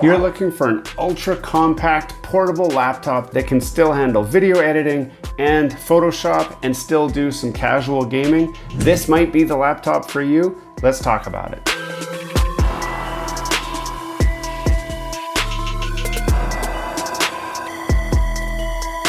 You're looking for an ultra compact portable laptop that can still handle video editing and Photoshop and still do some casual gaming. This might be the laptop for you. Let's talk about it.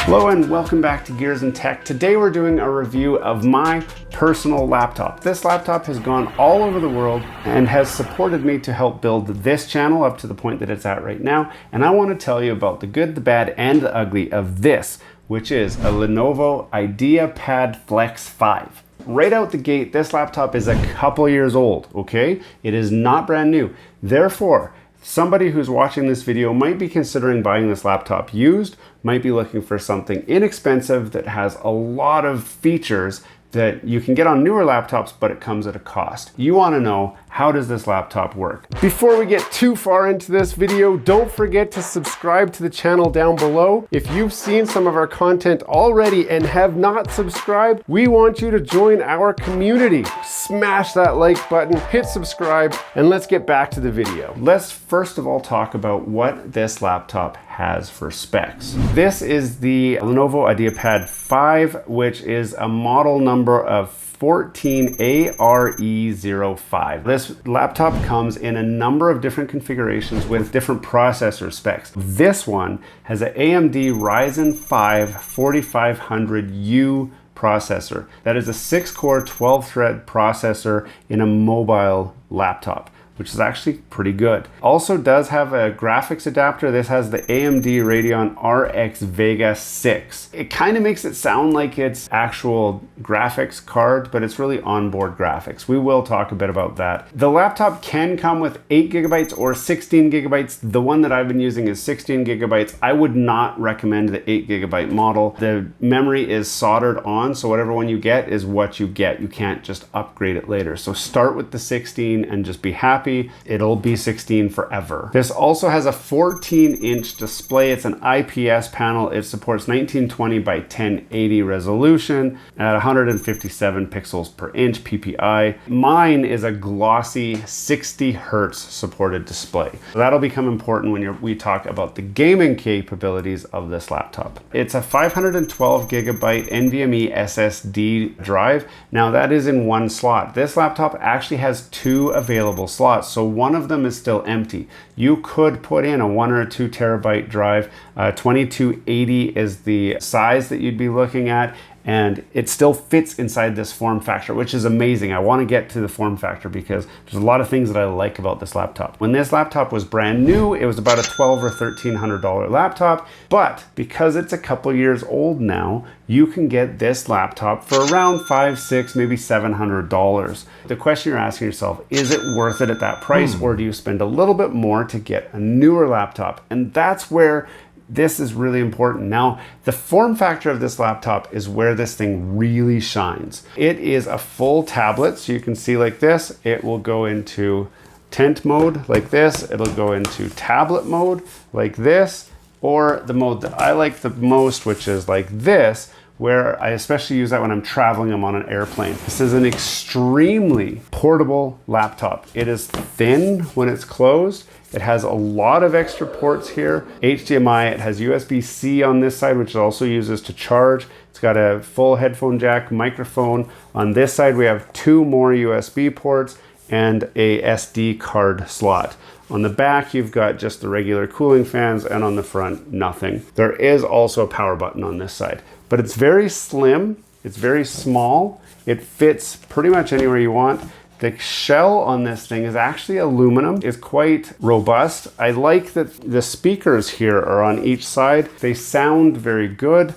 Hello and welcome back to Gears and Tech. Today we're doing a review of my personal laptop. This laptop has gone all over the world and has supported me to help build this channel up to the point that it's at right now. And I want to tell you about the good, the bad, and the ugly of this, which is a Lenovo IdeaPad Flex 5. Right out the gate, this laptop is a couple years old, okay? It is not brand new. Therefore, somebody who's watching this video might be considering buying this laptop used, might be looking for something inexpensive that has a lot of features that you can get on newer laptops, but it comes at a cost. You want to know, how does this laptop work? Before we get too far into this video, don't forget to subscribe to the channel down below. If you've seen some of our content already and have not subscribed, we want you to join our community. Smash that like button, hit subscribe, and let's get back to the video. Let's first of all talk about what this laptop has for specs. This is the Lenovo IdeaPad 5, which is a model number of 14 ARE05. This laptop comes in a number of different configurations with different processor specs. This one has an AMD Ryzen 5 4500U processor. That is a 6-core, 12-thread processor in a mobile laptop, which is actually pretty good. Also does have a graphics adapter. This has the AMD Radeon RX Vega 6. It kind of makes it sound like it's actual graphics card, but it's really onboard graphics. We will talk a bit about that. The laptop can come with 8 gigabytes or 16 gigabytes. The one that I've been using is 16 gigabytes. I would not recommend the 8 gigabyte model. The memory is soldered on, so whatever one you get is what you get. You can't just upgrade it later. So start with the 16 and just be happy. It'll be 16 forever. This also has a 14-inch display. It's an IPS panel. It supports 1920 by 1080 resolution at 157 pixels per inch PPI. Mine is a glossy 60 hertz supported display. So that'll become important when we talk about the gaming capabilities of this laptop. It's a 512 gigabyte NVMe SSD drive. Now that is in one slot. This laptop actually has 2 available slots. So one of them is still empty. You could put in a 1 or 2 terabyte drive. 2280 is the size that you'd be looking at, and it still fits inside this form factor, which is amazing. I want to get to the form factor because there's a lot of things that I like about this laptop. When this laptop was brand new, it was about a $1,200 or $1,300 laptop, but because it's a couple years old now, you can get this laptop for around $500, $600, maybe $700. The question you're asking yourself, is it worth it at that price, or do you spend a little bit more to get a newer laptop? And that's where this is really important. Now, the form factor of this laptop is where this thing really shines. It is a full tablet, so you can see like this. It will go into tent mode like this. It'll go into tablet mode like this, or the mode that I like the most, which is like this, where I especially use that when I'm traveling, I'm on an airplane. This is an extremely portable laptop. It is thin when it's closed. It has a lot of extra ports here. HDMI, it has USB-C on this side, which it also uses to charge. It's got a full headphone jack, microphone. On this side, we have 2 more USB ports and a SD card slot. On the back, you've got just the regular cooling fans, and on the front, nothing. There is also a power button on this side, but it's very slim, it's very small. It fits pretty much anywhere you want. The shell on this thing is actually aluminum. It's quite robust. I like that the speakers here are on each side. They sound very good,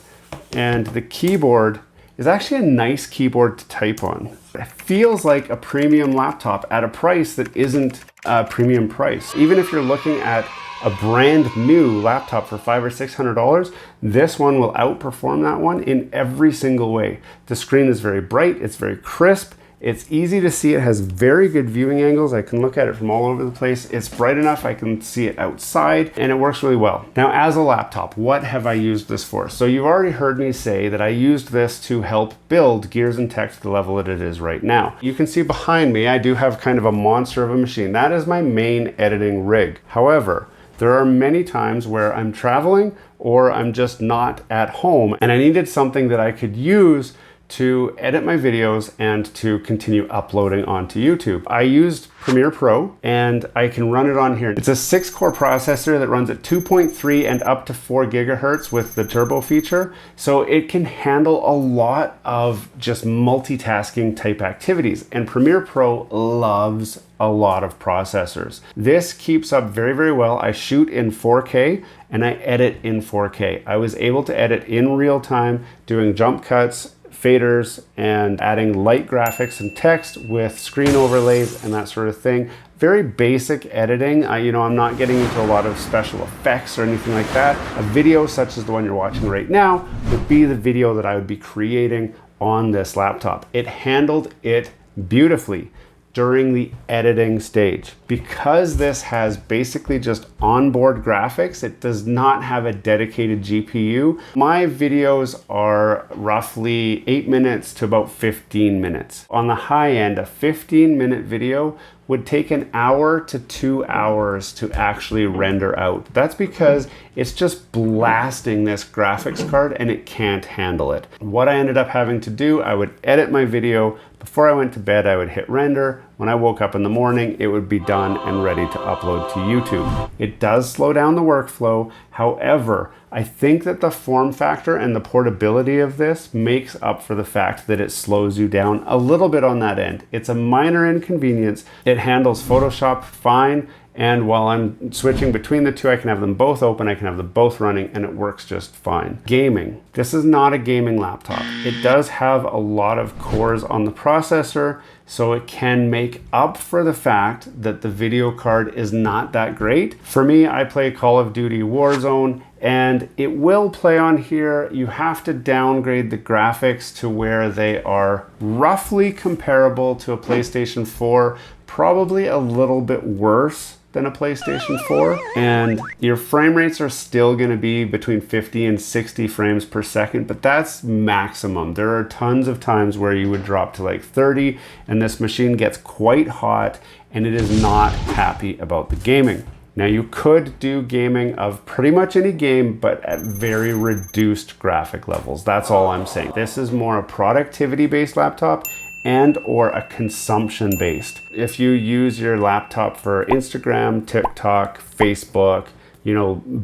and the keyboard is actually a nice keyboard to type on. It feels like a premium laptop at a price that isn't a premium price. Even if you're looking at a brand new laptop for $500 or $600, this one will outperform that one in every single way. The screen is very bright, it's very crisp, it's easy to see. It has very good viewing angles. I can look at it from all over the place. It's bright enough I can see it outside, and it works really well. Now, as a laptop, what have I used this for? So you've already heard me say that I used this to help build Gears and Tech to the level that it is right now. You can see behind me, I do have kind of a monster of a machine. That is my main editing rig. However, There are many times where I'm traveling or I'm just not at home and I needed something that I could use to edit my videos and to continue uploading onto YouTube. I used Premiere Pro and I can run it on here. It's a 6-core processor that runs at 2.3 and up to 4 gigahertz with the turbo feature. So it can handle a lot of just multitasking type activities. And Premiere Pro loves a lot of processors. This keeps up very, very well. I shoot in 4K and I edit in 4K. I was able to edit in real time, doing jump cuts, faders, and adding light graphics and text with screen overlays and that sort of thing. Very basic editing. I'm not getting into a lot of special effects or anything like that. A video such as the one you're watching right now would be the video that I would be creating on this laptop. It handled it beautifully during the editing stage. Because this has basically just onboard graphics, it does not have a dedicated GPU. My videos are roughly 8 minutes to about 15 minutes. On the high end, a 15-minute video would take an hour to 2 hours to actually render out. That's because it's just blasting this graphics card and it can't handle it. What I ended up having to do, I would edit my video. Before I went to bed, I would hit render. When I woke up in the morning, it would be done and ready to upload to YouTube. It does slow down the workflow. However, I think that the form factor and the portability of this makes up for the fact that it slows you down a little bit on that end. It's a minor inconvenience. It handles Photoshop fine. And while I'm switching between the two, I can have them both open, I can have them both running, and it works just fine. Gaming. This is not a gaming laptop. It does have a lot of cores on the processor, so it can make up for the fact that the video card is not that great. For me, I play Call of Duty Warzone, and it will play on here. You have to downgrade the graphics to where they are roughly comparable to a PlayStation 4, probably a little bit worse than a PlayStation 4, and your frame rates are still going to be between 50 and 60 frames per second, but that's maximum. There are tons of times where you would drop to like 30 and this machine gets quite hot and it is not happy about the gaming. Now you could do gaming of pretty much any game, but at very reduced graphic levels. That's all I'm saying. This is more a productivity-based laptop and or a consumption based. If you use your laptop for Instagram, TikTok, Facebook,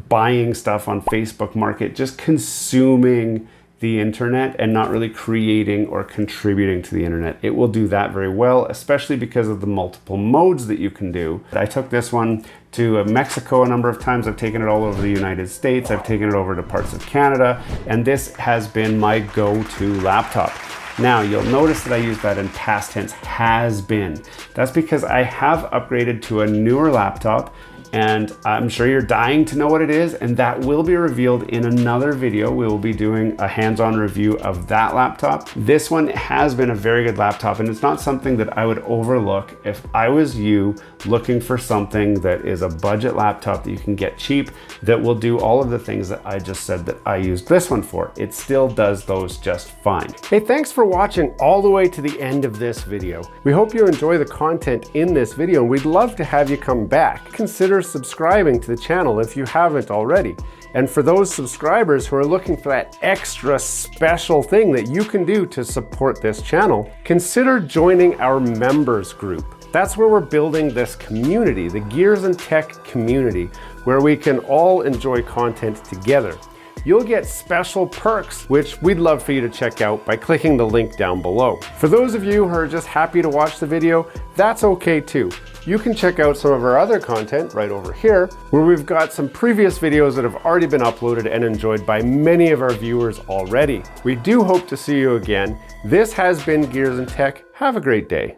buying stuff on Facebook Market, just consuming the internet and not really creating or contributing to the internet, it will do that very well, especially because of the multiple modes that you can do. I took this one to Mexico a number of times. I've taken it all over the United States. I've taken it over to parts of Canada, and this has been my go-to laptop. Now, you'll notice that I use that in past tense, has been. That's because I have upgraded to a newer laptop, and I'm sure you're dying to know what it is, and that will be revealed in another video. We will be doing a hands-on review of that laptop. This one has been a very good laptop, and it's not something that I would overlook if I was you looking for something that is a budget laptop that you can get cheap, that will do all of the things that I just said that I used this one for. It still does those just fine. Hey, thanks for watching all the way to the end of this video. We hope you enjoy the content in this video, and we'd love to have you come back. Consider subscribing to the channel if you haven't already. And for those subscribers who are looking for that extra special thing that you can do to support this channel, consider joining our members group. That's where we're building this community, the Gears and Tech community, where we can all enjoy content together. You'll get special perks, which we'd love for you to check out by clicking the link down below. For those of you who are just happy to watch the video, that's okay too. You can check out some of our other content right over here, where we've got some previous videos that have already been uploaded and enjoyed by many of our viewers already. We do hope to see you again. This has been Gears and Tech. Have a great day.